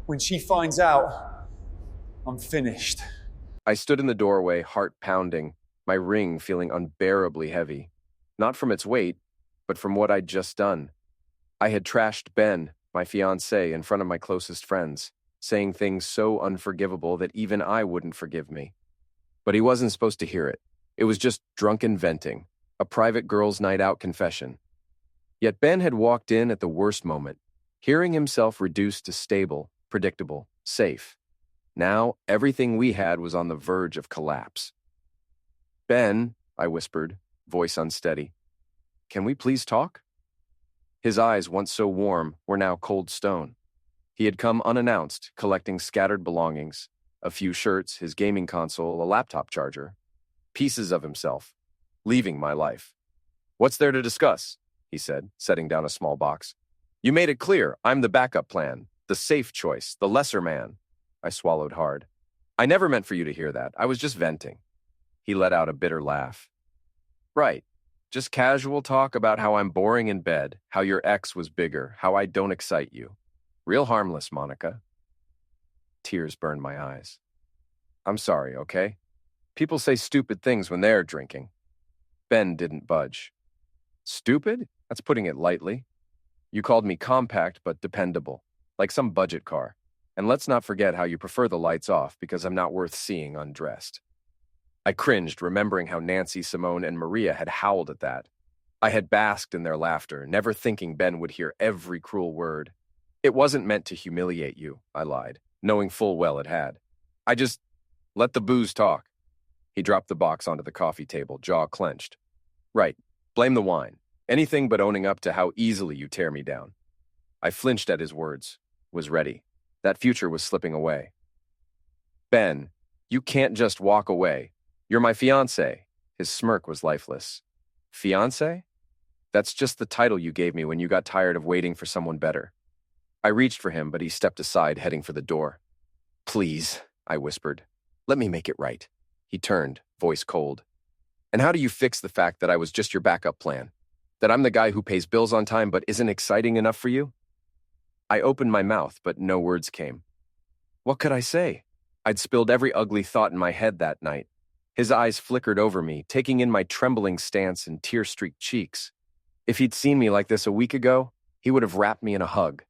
When she finds out, I'm finished. I stood in the doorway, heart pounding, my ring feeling unbearably heavy. Not from its weight, but from what I'd just done. I had trashed Ben, my fiancé, in front of my closest friends, saying things so unforgivable that even I wouldn't forgive me. But he wasn't supposed to hear it. It was just drunken venting, a private girls' night out confession. Yet Ben had walked in at the worst moment, hearing himself reduced to stable, predictable, safe. Now, everything we had was on the verge of collapse. "Ben," I whispered, voice unsteady, "can we please talk?" His eyes, once so warm, were now cold stone. He had come unannounced, collecting scattered belongings, a few shirts, his gaming console, a laptop charger, pieces of himself, leaving my life. "What's there to discuss?" he said, setting down a small box. "You made it clear, I'm the backup plan, the safe choice, the lesser man." I swallowed hard. "I never meant for you to hear that. I was just venting." He let out a bitter laugh. "Right. Just casual talk about how I'm boring in bed, how your ex was bigger, how I don't excite you. Real harmless, Monica." Tears burned my eyes. "I'm sorry, okay? People say stupid things when they're drinking." Ben didn't budge. "Stupid? That's putting it lightly. You called me compact but dependable, like some budget car. And let's not forget how you prefer the lights off because I'm not worth seeing undressed." I cringed, remembering how Nancy, Simone, and Maria had howled at that. I had basked in their laughter, never thinking Ben would hear every cruel word. "It wasn't meant to humiliate you," I lied, knowing full well it had. "I just let the booze talk." He dropped the box onto the coffee table, jaw clenched. "Right, blame the wine. Anything but owning up to how easily you tear me down." I flinched at his words, was ready. That future was slipping away. "Ben, you can't just walk away. You're my fiancé." His smirk was lifeless. "Fiancé? That's just the title you gave me when you got tired of waiting for someone better." I reached for him, but he stepped aside, heading for the door. "Please," I whispered. "Let me make it right." He turned, voice cold. "And how do you fix the fact that I was just your backup plan? That I'm the guy who pays bills on time but isn't exciting enough for you?" I opened my mouth, but no words came. What could I say? I'd spilled every ugly thought in my head that night. His eyes flickered over me, taking in my trembling stance and tear-streaked cheeks. If he'd seen me like this a week ago, he would have wrapped me in a hug.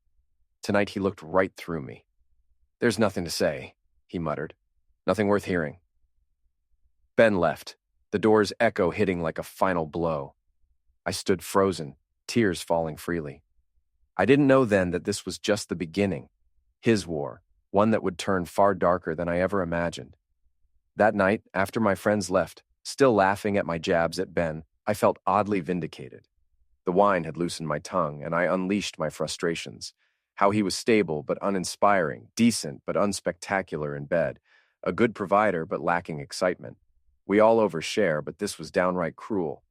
Tonight he looked right through me. "There's nothing to say," he muttered. "Nothing worth hearing." Ben left, the door's echo hitting like a final blow. I stood frozen, tears falling freely. I didn't know then that this was just the beginning. His war, one that would turn far darker than I ever imagined. That night, after my friends left, still laughing at my jabs at Ben, I felt oddly vindicated. The wine had loosened my tongue, and I unleashed my frustrations. How he was stable but uninspiring, decent but unspectacular in bed, a good provider but lacking excitement. We all overshare, but this was downright cruel.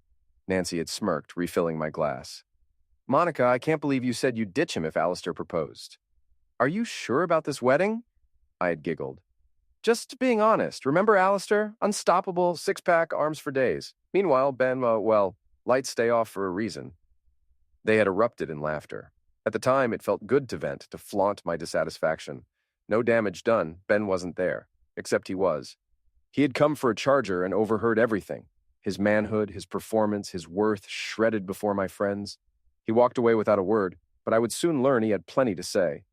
Nancy had smirked, refilling my glass. "Monica, I can't believe you said you'd ditch him if Alistair proposed." "Are you sure about this wedding?" I had giggled. "Just being honest. Remember Alistair? Unstoppable, six-pack, arms for days. Meanwhile, Ben, lights stay off for a reason." They had erupted in laughter. At the time, it felt good to vent, to flaunt my dissatisfaction. No damage done, Ben wasn't there. Except he was. He had come for a charger and overheard everything. His manhood, his performance, his worth shredded before my friends. He walked away without a word, but I would soon learn he had plenty to say.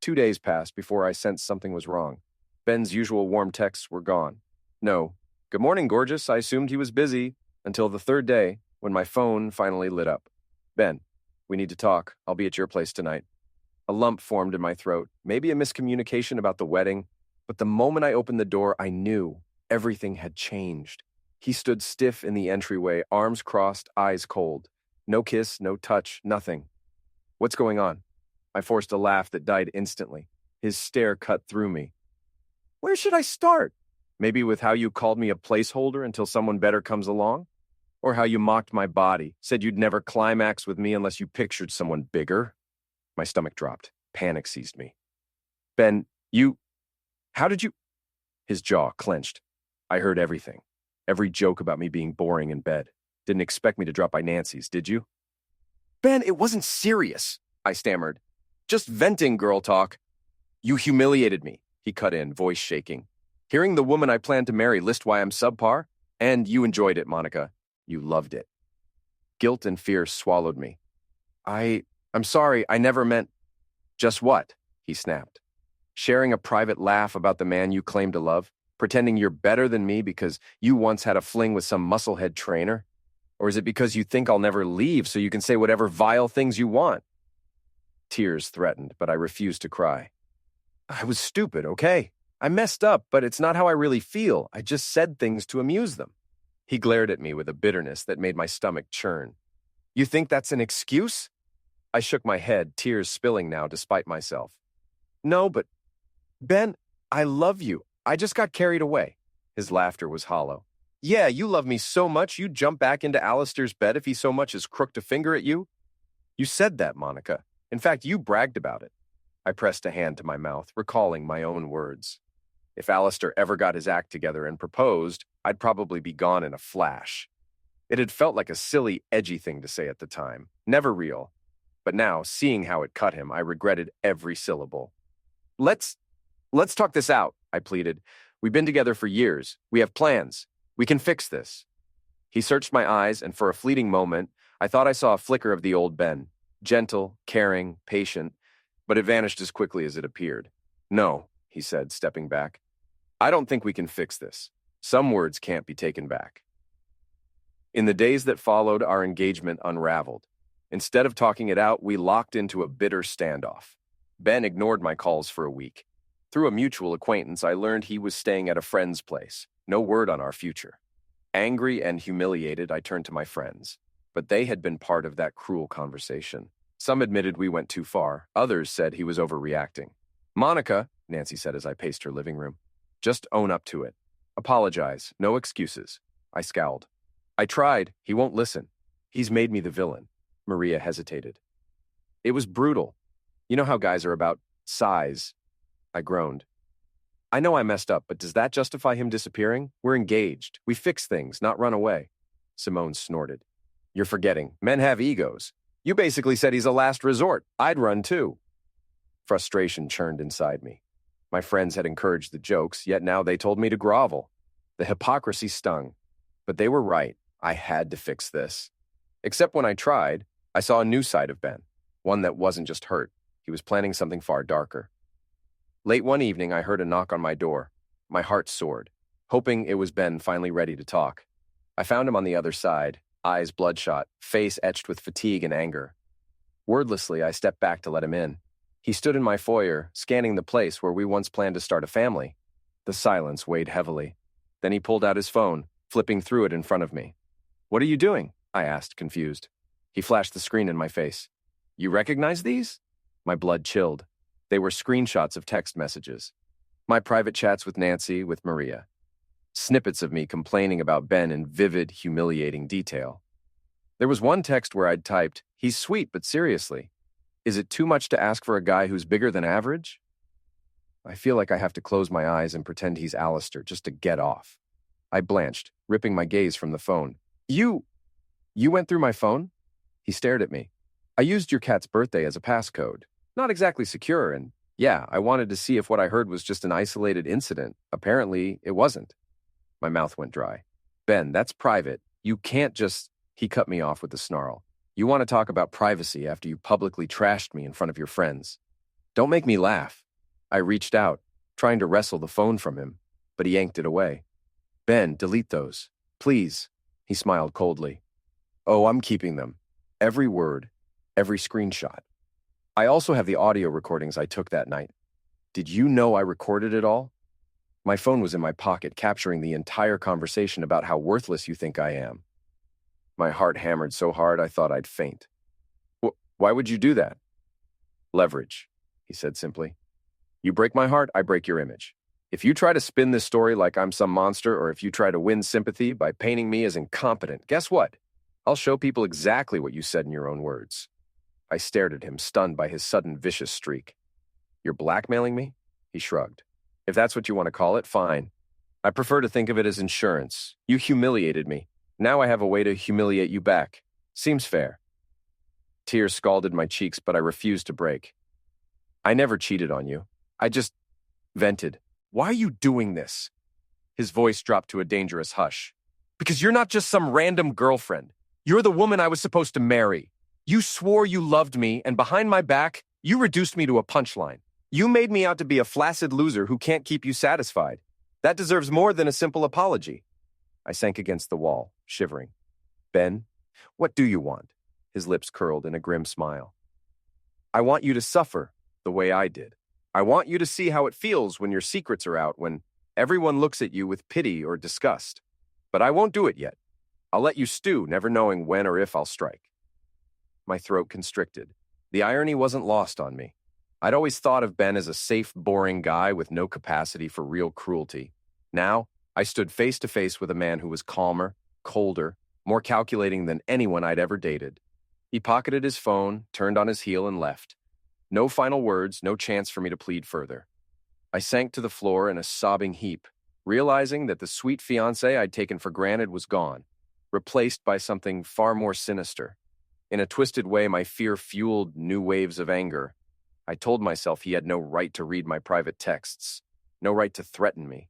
2 days passed before I sensed something was wrong. Ben's usual warm texts were gone. No, "Good morning, gorgeous," I assumed he was busy, until the third day, when my phone finally lit up. "Ben, we need to talk. I'll be at your place tonight." A lump formed in my throat, maybe a miscommunication about the wedding, but the moment I opened the door, I knew everything had changed. He stood stiff in the entryway, arms crossed, eyes cold. No kiss, no touch, nothing. "What's going on?" I forced a laugh that died instantly. His stare cut through me. "Where should I start? Maybe with how you called me a placeholder until someone better comes along? Or how you mocked my body, said you'd never climax with me unless you pictured someone bigger?" My stomach dropped. Panic seized me. "Ben, how did you—" His jaw clenched. "I heard everything. Every joke about me being boring in bed. Didn't expect me to drop by Nancy's, did you?" "Ben, it wasn't serious." I stammered. Just venting, girl talk. You humiliated me, he cut in, voice shaking. Hearing the woman I planned to marry list why I'm subpar? And you enjoyed it, Monica. You loved it. Guilt and fear swallowed me. I'm sorry, I never meant... Just what? He snapped. Sharing a private laugh about the man you claim to love? Pretending you're better than me because you once had a fling with some musclehead trainer? Or is it because you think I'll never leave so you can say whatever vile things you want? Tears threatened, but I refused to cry. I was stupid, okay? I messed up, but it's not how I really feel. I just said things to amuse them. He glared at me with a bitterness that made my stomach churn. You think that's an excuse? I shook my head, tears spilling now despite myself. No, but... Ben, I love you. I just got carried away. His laughter was hollow. Yeah, you love me so much you'd jump back into Alistair's bed if he so much as crooked a finger at you? You said that, Monica. In fact, you bragged about it. I pressed a hand to my mouth, recalling my own words. If Alistair ever got his act together and proposed, I'd probably be gone in a flash. It had felt like a silly, edgy thing to say at the time, never real. But now, seeing how it cut him, I regretted every syllable. Let's talk this out, I pleaded. We've been together for years. We have plans. We can fix this. He searched my eyes, and for a fleeting moment, I thought I saw a flicker of the old Ben. Gentle, caring, patient, but it vanished as quickly as it appeared. No, he said, stepping back. I don't think we can fix this. Some words can't be taken back. In the days that followed, our engagement unraveled. Instead of talking it out, we locked into a bitter standoff. Ben ignored my calls for a week. Through a mutual acquaintance, I learned he was staying at a friend's place. No word on our future. Angry and humiliated, I turned to my friends. But they had been part of that cruel conversation. Some admitted we went too far. Others said he was overreacting. Monica, Nancy said as I paced her living room, just own up to it. Apologize. No excuses. I scowled. I tried. He won't listen. He's made me the villain. Maria hesitated. It was brutal. You know how guys are about size. I groaned. I know I messed up, but does that justify him disappearing? We're engaged. We fix things, not run away. Simone snorted. You're forgetting. Men have egos. You basically said he's a last resort. I'd run too. Frustration churned inside me. My friends had encouraged the jokes, yet now they told me to grovel. The hypocrisy stung. But they were right. I had to fix this. Except when I tried, I saw a new side of Ben. One that wasn't just hurt. He was planning something far darker. Late one evening, I heard a knock on my door. My heart soared, hoping it was Ben finally ready to talk. I found him on the other side, eyes bloodshot, face etched with fatigue and anger. Wordlessly, I stepped back to let him in. He stood in my foyer, scanning the place where we once planned to start a family. The silence weighed heavily. Then he pulled out his phone, flipping through it in front of me. What are you doing? I asked, confused. He flashed the screen in my face. You recognize these? My blood chilled. They were screenshots of text messages. My private chats with Nancy, with Maria. Snippets of me complaining about Ben in vivid, humiliating detail. There was one text where I'd typed, he's sweet, but seriously. Is it too much to ask for a guy who's bigger than average? I feel like I have to close my eyes and pretend he's Alistair just to get off. I blanched, ripping my gaze from the phone. You went through my phone? He stared at me. I used your cat's birthday as a passcode. Not exactly secure, and yeah, I wanted to see if what I heard was just an isolated incident. Apparently, it wasn't. My mouth went dry. Ben, that's private. You can't just... He cut me off with a snarl. You want to talk about privacy after you publicly trashed me in front of your friends. Don't make me laugh. I reached out, trying to wrestle the phone from him, but he yanked it away. Ben, delete those. Please. He smiled coldly. Oh, I'm keeping them. Every word, every screenshot. I also have the audio recordings I took that night. Did you know I recorded it all? My phone was in my pocket, capturing the entire conversation about how worthless you think I am. My heart hammered so hard I thought I'd faint. Why would you do that? Leverage, he said simply. You break my heart, I break your image. If you try to spin this story like I'm some monster, or if you try to win sympathy by painting me as incompetent, guess what? I'll show people exactly what you said in your own words. I stared at him, stunned by his sudden vicious streak. You're blackmailing me? He shrugged. If that's what you want to call it, fine. I prefer to think of it as insurance. You humiliated me. Now I have a way to humiliate you back. Seems fair. Tears scalded my cheeks, but I refused to break. I never cheated on you. I just vented. Why are you doing this? His voice dropped to a dangerous hush. Because you're not just some random girlfriend. You're the woman I was supposed to marry. You swore you loved me, and behind my back, you reduced me to a punchline. You made me out to be a flaccid loser who can't keep you satisfied. That deserves more than a simple apology. I sank against the wall, shivering. Ben, what do you want? His lips curled in a grim smile. I want you to suffer the way I did. I want you to see how it feels when your secrets are out, when everyone looks at you with pity or disgust. But I won't do it yet. I'll let you stew, never knowing when or if I'll strike. My throat constricted. The irony wasn't lost on me. I'd always thought of Ben as a safe, boring guy with no capacity for real cruelty. Now, I stood face to face with a man who was calmer, colder, more calculating than anyone I'd ever dated. He pocketed his phone, turned on his heel, and left. No final words, no chance for me to plead further. I sank to the floor in a sobbing heap, realizing that the sweet fiancée I'd taken for granted was gone, replaced by something far more sinister. In a twisted way, my fear fueled new waves of anger. I told myself he had no right to read my private texts, no right to threaten me.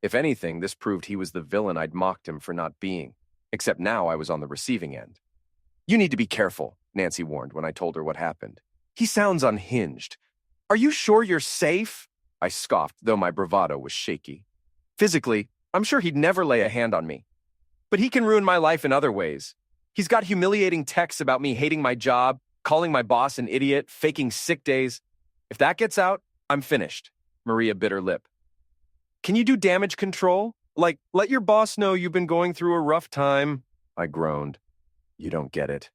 If anything, this proved he was the villain I'd mocked him for not being, except now I was on the receiving end. You need to be careful, Nancy warned when I told her what happened. He sounds unhinged. Are you sure you're safe? I scoffed, though my bravado was shaky. Physically, I'm sure he'd never lay a hand on me. But he can ruin my life in other ways. He's got humiliating texts about me hating my job, calling my boss an idiot, faking sick days. If that gets out, I'm finished. Maria bit her lip. Can you do damage control? Like, let your boss know you've been going through a rough time? I groaned. You don't get it.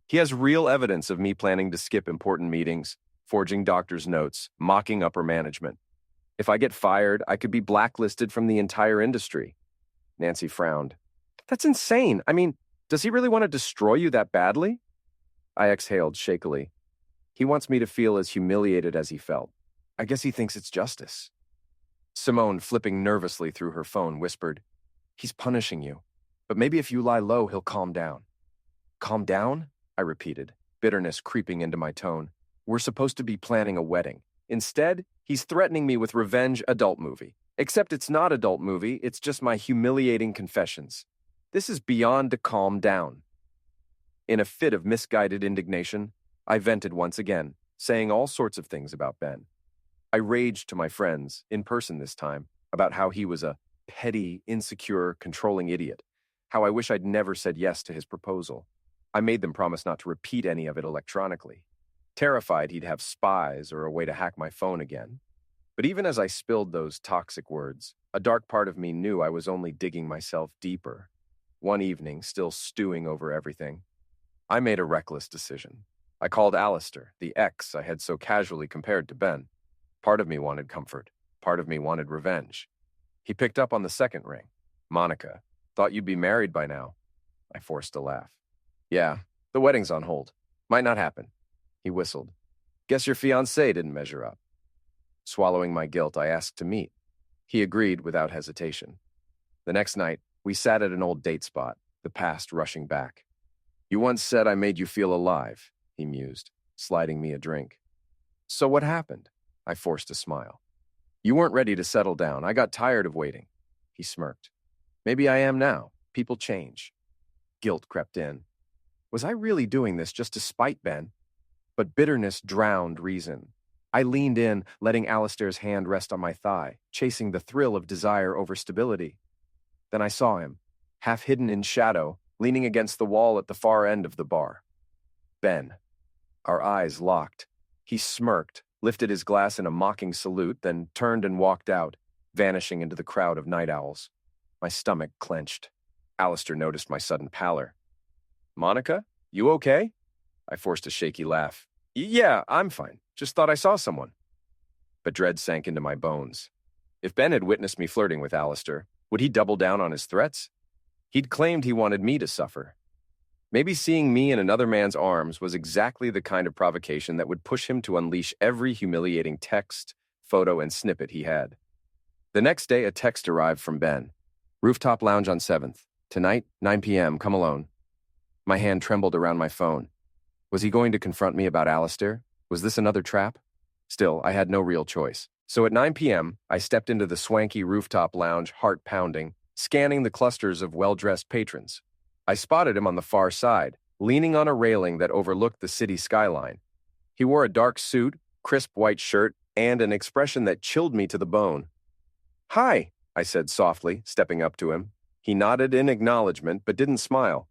He has real evidence of me planning to skip important meetings, forging doctor's notes, mocking upper management. If I get fired, I could be blacklisted from the entire industry. Nancy frowned. That's insane. I mean, does he really want to destroy you that badly? I exhaled shakily. He wants me to feel as humiliated as he felt. I guess he thinks it's justice. Simone, flipping nervously through her phone, whispered, He's punishing you, but maybe if you lie low, he'll calm down. Calm down? I repeated, bitterness creeping into my tone. We're supposed to be planning a wedding. Instead, he's threatening me with revenge adult movie. Except it's not adult movie, it's just my humiliating confessions. This is beyond to calm down. In a fit of misguided indignation, I vented once again, saying all sorts of things about Ben. I raged to my friends, in person this time, about how he was a petty, insecure, controlling idiot, how I wish I'd never said yes to his proposal. I made them promise not to repeat any of it electronically, terrified he'd have spies or a way to hack my phone again. But even as I spilled those toxic words, a dark part of me knew I was only digging myself deeper. One evening, still stewing over everything, I made a reckless decision. I called Alistair, the ex I had so casually compared to Ben. Part of me wanted comfort. Part of me wanted revenge. He picked up on the second ring. Monica, thought you'd be married by now. I forced a laugh. Yeah, the wedding's on hold. Might not happen. He whistled. Guess your fiancé didn't measure up. Swallowing my guilt, I asked to meet. He agreed without hesitation. The next night, we sat at an old date spot, the past rushing back. You once said I made you feel alive, he mused, sliding me a drink. So what happened? I forced a smile. You weren't ready to settle down. I got tired of waiting. He smirked. Maybe I am now. People change. Guilt crept in. Was I really doing this just to spite Ben? But bitterness drowned reason. I leaned in, letting Alistair's hand rest on my thigh, chasing the thrill of desire over stability. Then I saw him, half hidden in shadow, leaning against the wall at the far end of the bar. Ben. Our eyes locked. He smirked, lifted his glass in a mocking salute, then turned and walked out, vanishing into the crowd of night owls. My stomach clenched. Alistair noticed my sudden pallor. Monica, you okay? I forced a shaky laugh. Yeah, I'm fine. Just thought I saw someone. But dread sank into my bones. If Ben had witnessed me flirting with Alistair, would he double down on his threats? He'd claimed he wanted me to suffer. Maybe seeing me in another man's arms was exactly the kind of provocation that would push him to unleash every humiliating text, photo, and snippet he had. The next day, a text arrived from Ben. Rooftop lounge on 7th. Tonight, 9 p.m., come alone. My hand trembled around my phone. Was he going to confront me about Alistair? Was this another trap? Still, I had no real choice. So at 9 p.m., I stepped into the swanky rooftop lounge, heart pounding, scanning the clusters of well-dressed patrons. I spotted him on the far side, leaning on a railing that overlooked the city skyline. He wore a dark suit, crisp white shirt, and an expression that chilled me to the bone. "Hi," I said softly, stepping up to him. He nodded in acknowledgement, but didn't smile.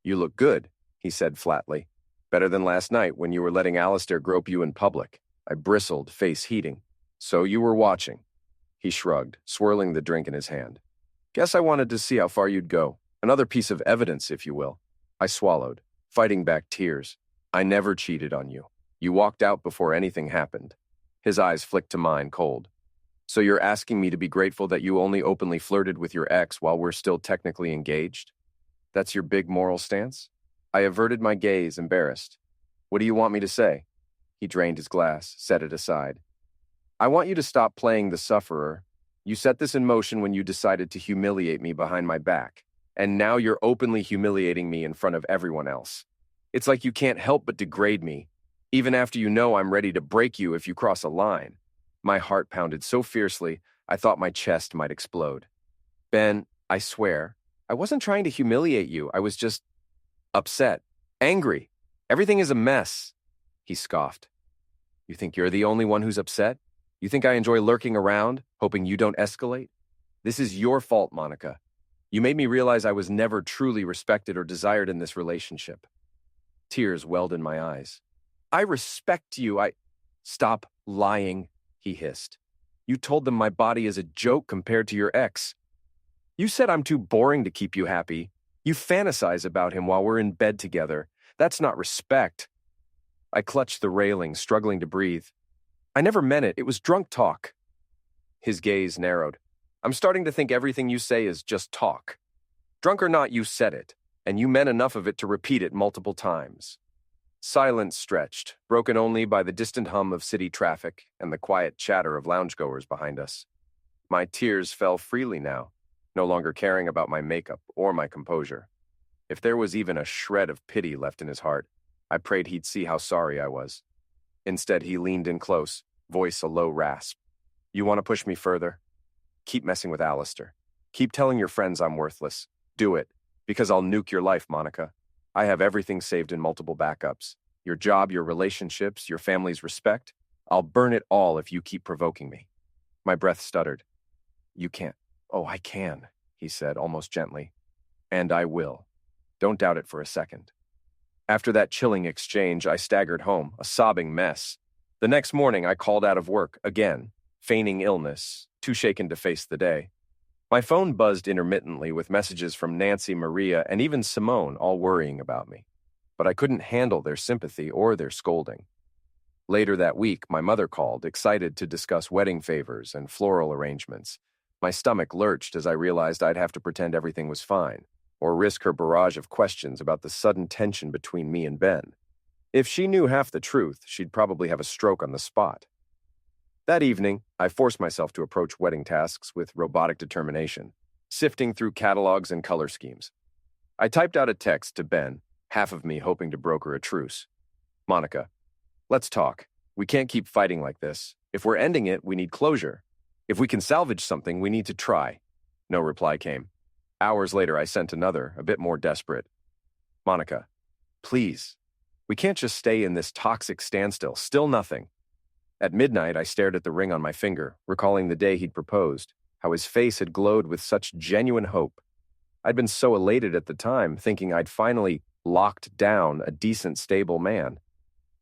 "You look good," he said flatly. "Better than last night when you were letting Alistair grope you in public." I bristled, face heating. "So you were watching." He shrugged, swirling the drink in his hand. "Guess I wanted to see how far you'd go. Another piece of evidence, if you will." I swallowed, fighting back tears. "I never cheated on you. You walked out before anything happened." His eyes flicked to mine, cold. "So you're asking me to be grateful that you only openly flirted with your ex while we're still technically engaged? That's your big moral stance?" I averted my gaze, embarrassed. "What do you want me to say?" He drained his glass, set it aside. "I want you to stop playing the sufferer. You set this in motion when you decided to humiliate me behind my back, and now you're openly humiliating me in front of everyone else. It's like you can't help but degrade me, even after you know I'm ready to break you if you cross a line." My heart pounded so fiercely, I thought my chest might explode. "Ben, I swear, I wasn't trying to humiliate you. I was just upset, angry. Everything is a mess." He scoffed. "You think you're the only one who's upset? You think I enjoy lurking around, hoping you don't escalate? This is your fault, Monica. You made me realize I was never truly respected or desired in this relationship." Tears welled in my eyes. "I respect you. Stop lying," he hissed. "You told them my body is a joke compared to your ex. You said I'm too boring to keep you happy. You fantasize about him while we're in bed together. That's not respect." I clutched the railing, struggling to breathe. "I never meant it. It was drunk talk." His gaze narrowed. "I'm starting to think everything you say is just talk. Drunk or not, you said it, and you meant enough of it to repeat it multiple times." Silence stretched, broken only by the distant hum of city traffic and the quiet chatter of loungegoers behind us. My tears fell freely now, no longer caring about my makeup or my composure. If there was even a shred of pity left in his heart, I prayed he'd see how sorry I was. Instead, he leaned in close, voice a low rasp. "You want to push me further? Keep messing with Alistair. Keep telling your friends I'm worthless. Do it, because I'll nuke your life, Monica. I have everything saved in multiple backups. Your job, your relationships, your family's respect. I'll burn it all if you keep provoking me." My breath stuttered. "You can't." "Oh, I can," he said, almost gently. "And I will. Don't doubt it for a second." After that chilling exchange, I staggered home, a sobbing mess. The next morning, I called out of work, again, feigning illness, too shaken to face the day. My phone buzzed intermittently with messages from Nancy, Maria, and even Simone, all worrying about me. But I couldn't handle their sympathy or their scolding. Later that week, my mother called, excited to discuss wedding favors and floral arrangements. My stomach lurched as I realized I'd have to pretend everything was fine, or risk her barrage of questions about the sudden tension between me and Ben. If she knew half the truth, she'd probably have a stroke on the spot. That evening, I forced myself to approach wedding tasks with robotic determination, sifting through catalogs and color schemes. I typed out a text to Ben, half of me hoping to broker a truce. "Monica, let's talk. We can't keep fighting like this. If we're ending it, we need closure. If we can salvage something, we need to try." No reply came. Hours later, I sent another, a bit more desperate. "Monica, please. We can't just stay in this toxic standstill. Still nothing." At midnight, I stared at the ring on my finger, recalling the day he'd proposed, how his face had glowed with such genuine hope. I'd been so elated at the time, thinking I'd finally locked down a decent, stable man.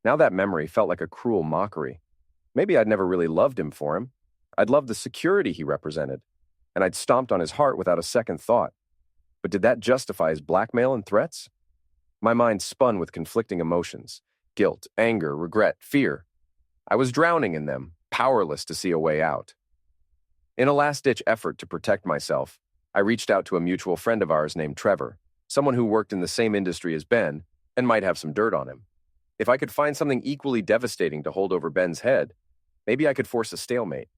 Now that memory felt like a cruel mockery. Maybe I'd never really loved him for him. I'd loved the security he represented, and I'd stomped on his heart without a second thought. But did that justify his blackmail and threats? My mind spun with conflicting emotions: guilt, anger, regret, fear. I was drowning in them, powerless to see a way out. In a last-ditch effort to protect myself, I reached out to a mutual friend of ours named Trevor, someone who worked in the same industry as Ben and might have some dirt on him. If I could find something equally devastating to hold over Ben's head, maybe I could force a stalemate.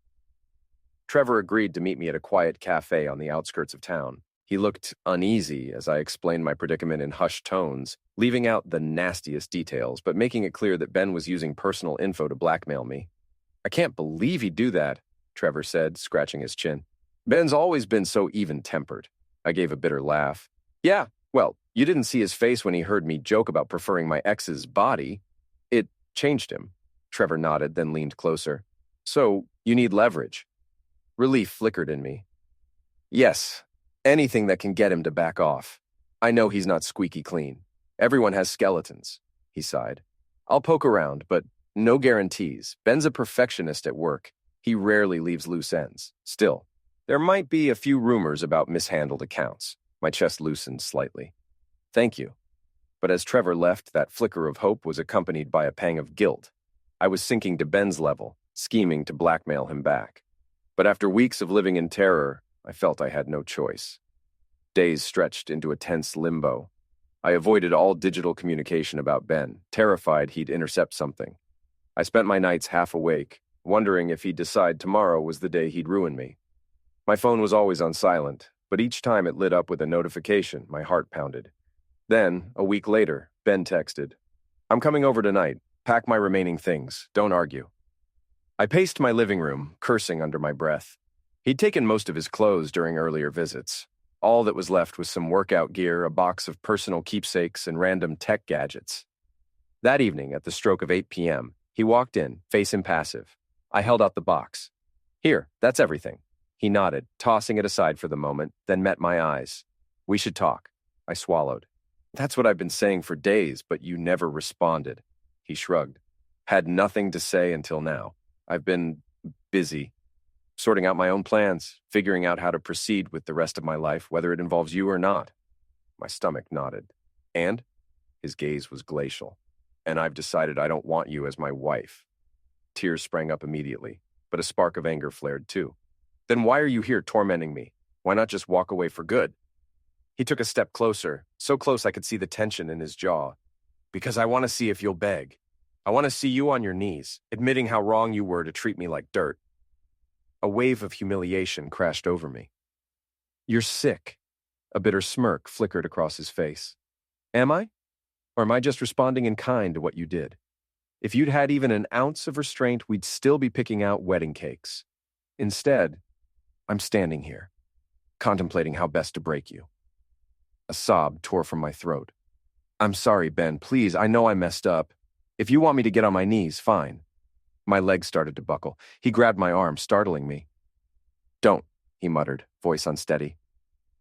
Trevor agreed to meet me at a quiet cafe on the outskirts of town, He looked uneasy as I explained my predicament in hushed tones, leaving out the nastiest details, but making it clear that Ben was using personal info to blackmail me. I can't believe he'd do that, Trevor said, scratching his chin. Ben's always been so even-tempered. I gave a bitter laugh. Yeah, well, you didn't see his face when he heard me joke about preferring my ex's body. It changed him. Trevor nodded, then leaned closer. So, you need leverage. Relief flickered in me. Yes, anything that can get him to back off. I know he's not squeaky clean. Everyone has skeletons, he sighed. I'll poke around, but no guarantees. Ben's a perfectionist at work. He rarely leaves loose ends. Still, there might be a few rumors about mishandled accounts. My chest loosened slightly. Thank you. But as Trevor left, that flicker of hope was accompanied by a pang of guilt. I was sinking to Ben's level, scheming to blackmail him back. But after weeks of living in terror, I felt I had no choice. Days stretched into a tense limbo. I avoided all digital communication about Ben, terrified he'd intercept something. I spent my nights half awake, wondering if he'd decide tomorrow was the day he'd ruin me. My phone was always on silent, but each time it lit up with a notification, my heart pounded. Then, a week later, Ben texted, "I'm coming over tonight. Pack my remaining things. Don't argue." I paced my living room, cursing under my breath. He'd taken most of his clothes during earlier visits. All that was left was some workout gear, a box of personal keepsakes, and random tech gadgets. That evening, at the stroke of 8 p.m., he walked in, face impassive. I held out the box. "Here, that's everything." He nodded, tossing it aside for the moment, then met my eyes. "We should talk." I swallowed. "That's what I've been saying for days, but you never responded." He shrugged. "Had nothing to say until now. I've been busy. Sorting out my own plans, figuring out how to proceed with the rest of my life, whether it involves you or not." My stomach nodded. "And?" His gaze was glacial. "And I've decided I don't want you as my wife." Tears sprang up immediately, but a spark of anger flared too. "Then why are you here tormenting me? Why not just walk away for good?" He took a step closer, so close I could see the tension in his jaw. "Because I want to see if you'll beg. I want to see you on your knees, admitting how wrong you were to treat me like dirt." A wave of humiliation crashed over me. "You're sick." A bitter smirk flickered across his face. "Am I? Or am I just responding in kind to what you did? If you'd had even an ounce of restraint, we'd still be picking out wedding cakes. Instead, I'm standing here, contemplating how best to break you." A sob tore from my throat. "I'm sorry, Ben, please, I know I messed up. If you want me to get on my knees, fine." My legs started to buckle. He grabbed my arm, startling me. "Don't," he muttered, voice unsteady.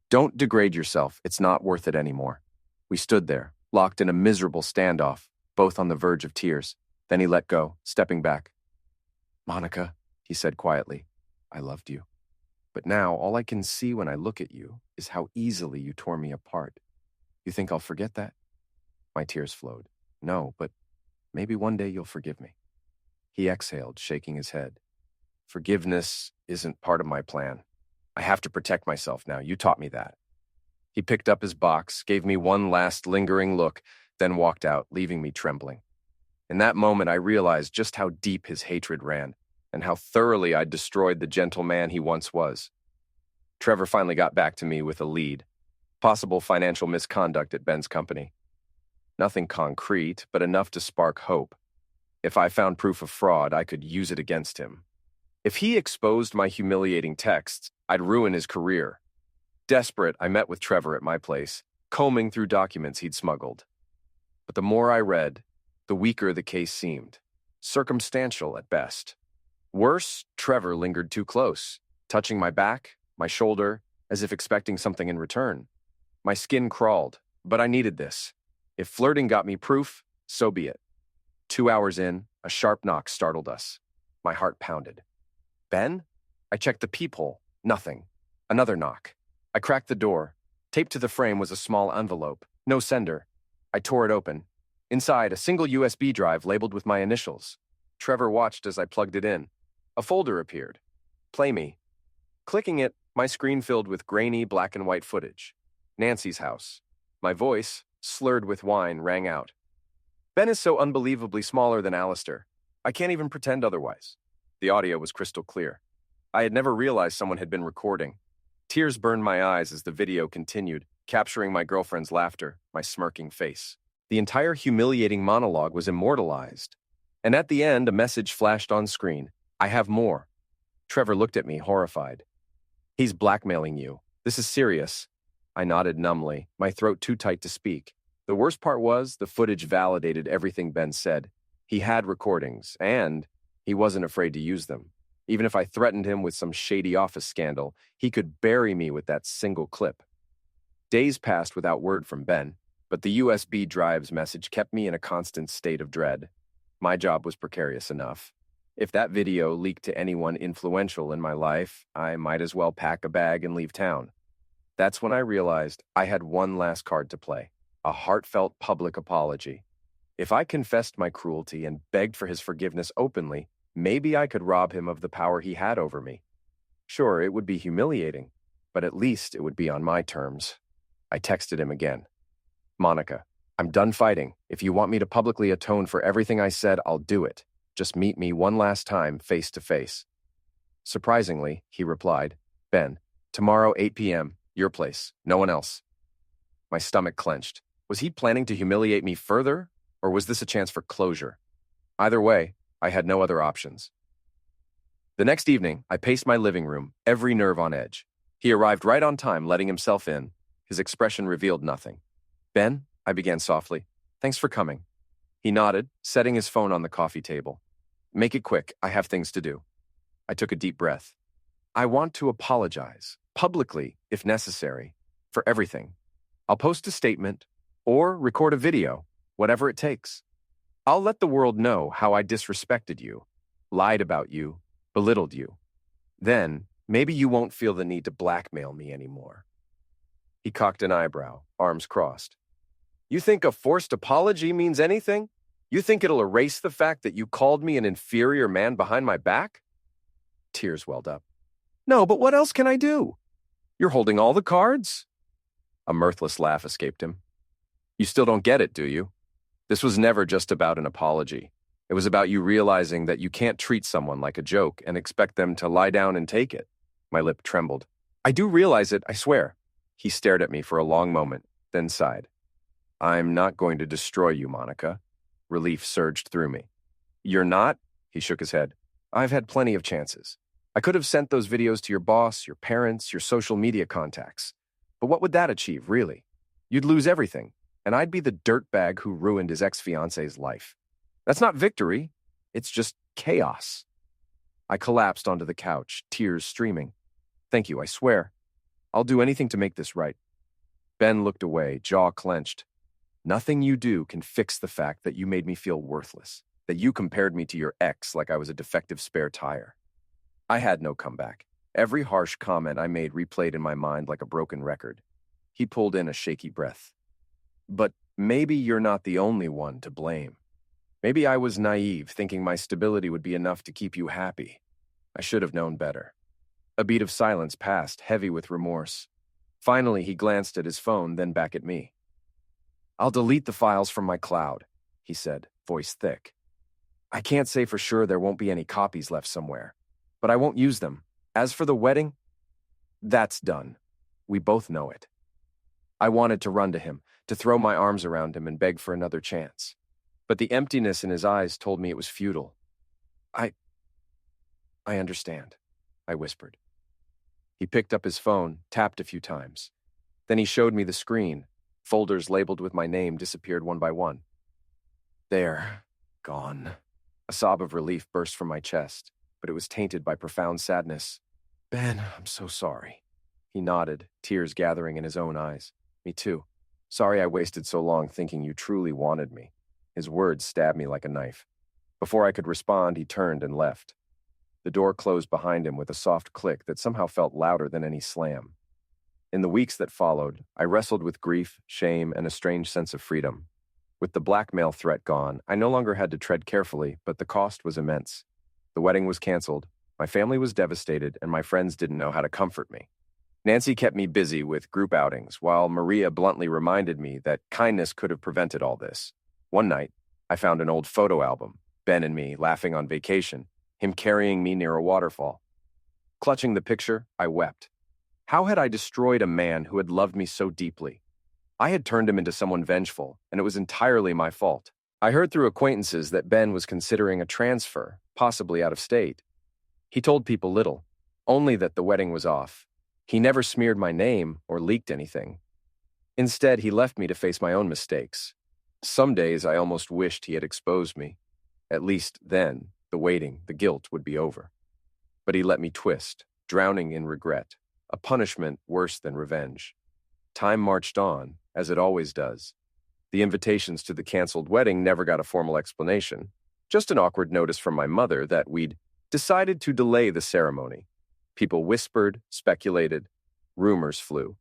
"Don't degrade yourself. It's not worth it anymore." We stood there, locked in a miserable standoff, both on the verge of tears. Then he let go, stepping back. "Monica," he said quietly, "I loved you. But now all I can see when I look at you is how easily you tore me apart. You think I'll forget that?" My tears flowed. "No, but maybe one day you'll forgive me." He exhaled, shaking his head. "Forgiveness isn't part of my plan. I have to protect myself now. You taught me that." He picked up his box, gave me one last lingering look, then walked out, leaving me trembling. In that moment, I realized just how deep his hatred ran, and how thoroughly I'd destroyed the gentle man he once was. Trevor finally got back to me with a lead. Possible financial misconduct at Ben's company. Nothing concrete, but enough to spark hope. If I found proof of fraud, I could use it against him. If he exposed my humiliating texts, I'd ruin his career. Desperate, I met with Trevor at my place, combing through documents he'd smuggled. But the more I read, the weaker the case seemed. Circumstantial at best. Worse, Trevor lingered too close, touching my back, my shoulder, as if expecting something in return. My skin crawled, but I needed this. If flirting got me proof, so be it. 2 hours in, a sharp knock startled us. My heart pounded. "Ben?" I checked the peephole. Nothing. Another knock. I cracked the door. Taped to the frame was a small envelope. No sender. I tore it open. Inside, a single USB drive labeled with my initials. Trevor watched as I plugged it in. A folder appeared. "Play Me." Clicking it, my screen filled with grainy black and white footage. Nancy's house. My voice, slurred with wine, rang out. Ben is so unbelievably smaller than Alistair. I can't even pretend otherwise. The audio was crystal clear. I had never realized someone had been recording. Tears burned my eyes as the video continued, capturing my girlfriend's laughter, my smirking face. The entire humiliating monologue was immortalized. And at the end, a message flashed on screen. I have more. Trevor looked at me, horrified. He's blackmailing you. This is serious. I nodded numbly, my throat too tight to speak. The worst part was the footage validated everything Ben said. He had recordings, and he wasn't afraid to use them. Even if I threatened him with some shady office scandal, he could bury me with that single clip. Days passed without word from Ben, but the USB drive's message kept me in a constant state of dread. My job was precarious enough. If that video leaked to anyone influential in my life, I might as well pack a bag and leave town. That's when I realized I had one last card to play, a heartfelt public apology. If I confessed my cruelty and begged for his forgiveness openly, maybe I could rob him of the power he had over me. Sure, it would be humiliating, but at least it would be on my terms. I texted him again. Monica, I'm done fighting. If you want me to publicly atone for everything I said, I'll do it. Just meet me one last time, face to face. Surprisingly, he replied, Ben, tomorrow 8 p.m., your place, no one else. My stomach clenched. Was he planning to humiliate me further, or was this a chance for closure? Either way, I had no other options. The next evening, I paced my living room, every nerve on edge. He arrived right on time, letting himself in. His expression revealed nothing. Ben, I began softly, thanks for coming. He nodded, setting his phone on the coffee table. Make it quick, I have things to do. I took a deep breath. I want to apologize, publicly, if necessary, for everything. I'll post a statement or record a video, whatever it takes. I'll let the world know how I disrespected you, lied about you, belittled you. Then, maybe you won't feel the need to blackmail me anymore. He cocked an eyebrow, arms crossed. You think a forced apology means anything? You think it'll erase the fact that you called me an inferior man behind my back? Tears welled up. No, but what else can I do? You're holding all the cards? A mirthless laugh escaped him. You still don't get it, do you? This was never just about an apology. It was about you realizing that you can't treat someone like a joke and expect them to lie down and take it. My lip trembled. I do realize it, I swear. He stared at me for a long moment, then sighed. I'm not going to destroy you, Monica. Relief surged through me. You're not? He shook his head. I've had plenty of chances. I could have sent those videos to your boss, your parents, your social media contacts. But what would that achieve, really? You'd lose everything, and I'd be the dirtbag who ruined his ex-fiance's life. That's not victory. It's just chaos. I collapsed onto the couch, tears streaming. Thank you, I swear. I'll do anything to make this right. Ben looked away, jaw clenched. Nothing you do can fix the fact that you made me feel worthless, that you compared me to your ex like I was a defective spare tire. I had no comeback. Every harsh comment I made replayed in my mind like a broken record. He pulled in a shaky breath. But maybe you're not the only one to blame. Maybe I was naive, thinking my stability would be enough to keep you happy. I should have known better. A beat of silence passed, heavy with remorse. Finally, he glanced at his phone, then back at me. I'll delete the files from my cloud, he said, voice thick. I can't say for sure there won't be any copies left somewhere, but I won't use them. As for the wedding, that's done. We both know it. I wanted to run to him, to throw my arms around him and beg for another chance. But the emptiness in his eyes told me it was futile. I understand, I whispered. He picked up his phone, tapped a few times. Then he showed me the screen. Folders labeled with my name disappeared one by one. There, gone. A sob of relief burst from my chest, but it was tainted by profound sadness. Ben, I'm so sorry. He nodded, tears gathering in his own eyes. Me too. Sorry I wasted so long thinking you truly wanted me. His words stabbed me like a knife. Before I could respond, he turned and left. The door closed behind him with a soft click that somehow felt louder than any slam. In the weeks that followed, I wrestled with grief, shame, and a strange sense of freedom. With the blackmail threat gone, I no longer had to tread carefully, but the cost was immense. The wedding was canceled, my family was devastated, and my friends didn't know how to comfort me. Nancy kept me busy with group outings, while Maria bluntly reminded me that kindness could have prevented all this. One night, I found an old photo album, Ben and me laughing on vacation, him carrying me near a waterfall. Clutching the picture, I wept. How had I destroyed a man who had loved me so deeply? I had turned him into someone vengeful, and it was entirely my fault. I heard through acquaintances that Ben was considering a transfer, possibly out of state. He told people little, only that the wedding was off. He never smeared my name or leaked anything. Instead, he left me to face my own mistakes. Some days I almost wished he had exposed me. At least then, the waiting, the guilt would be over. But he let me twist, drowning in regret, a punishment worse than revenge. Time marched on, as it always does. The invitations to the canceled wedding never got a formal explanation, just an awkward notice from my mother that we'd decided to delay the ceremony. People whispered, speculated, rumors flew.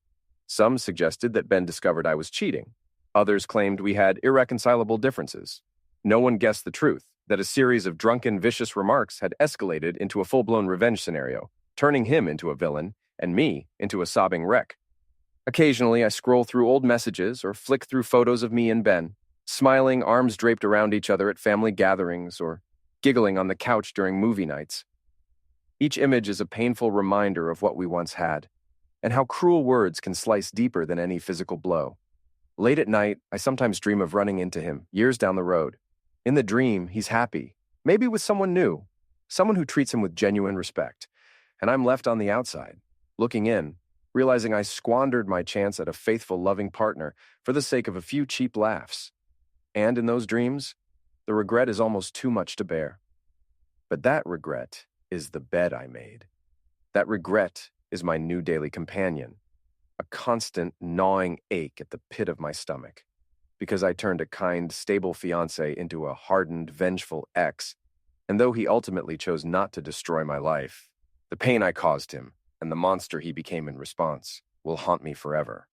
Some suggested that Ben discovered I was cheating. Others claimed we had irreconcilable differences. No one guessed the truth, that a series of drunken, vicious remarks had escalated into a full-blown revenge scenario, turning him into a villain and me into a sobbing wreck. Occasionally, I scroll through old messages or flick through photos of me and Ben, smiling, arms draped around each other at family gatherings or giggling on the couch during movie nights. Each image is a painful reminder of what we once had, and how cruel words can slice deeper than any physical blow. Late at night, I sometimes dream of running into him, years down the road. In the dream, he's happy, maybe with someone new, someone who treats him with genuine respect, and I'm left on the outside, looking in, realizing I squandered my chance at a faithful, loving partner for the sake of a few cheap laughs. And in those dreams, the regret is almost too much to bear. But that regret is the bed I made. That regret is my new daily companion, a constant gnawing ache at the pit of my stomach, because I turned a kind, stable fiancé into a hardened, vengeful ex, and though he ultimately chose not to destroy my life, the pain I caused him and the monster he became in response will haunt me forever.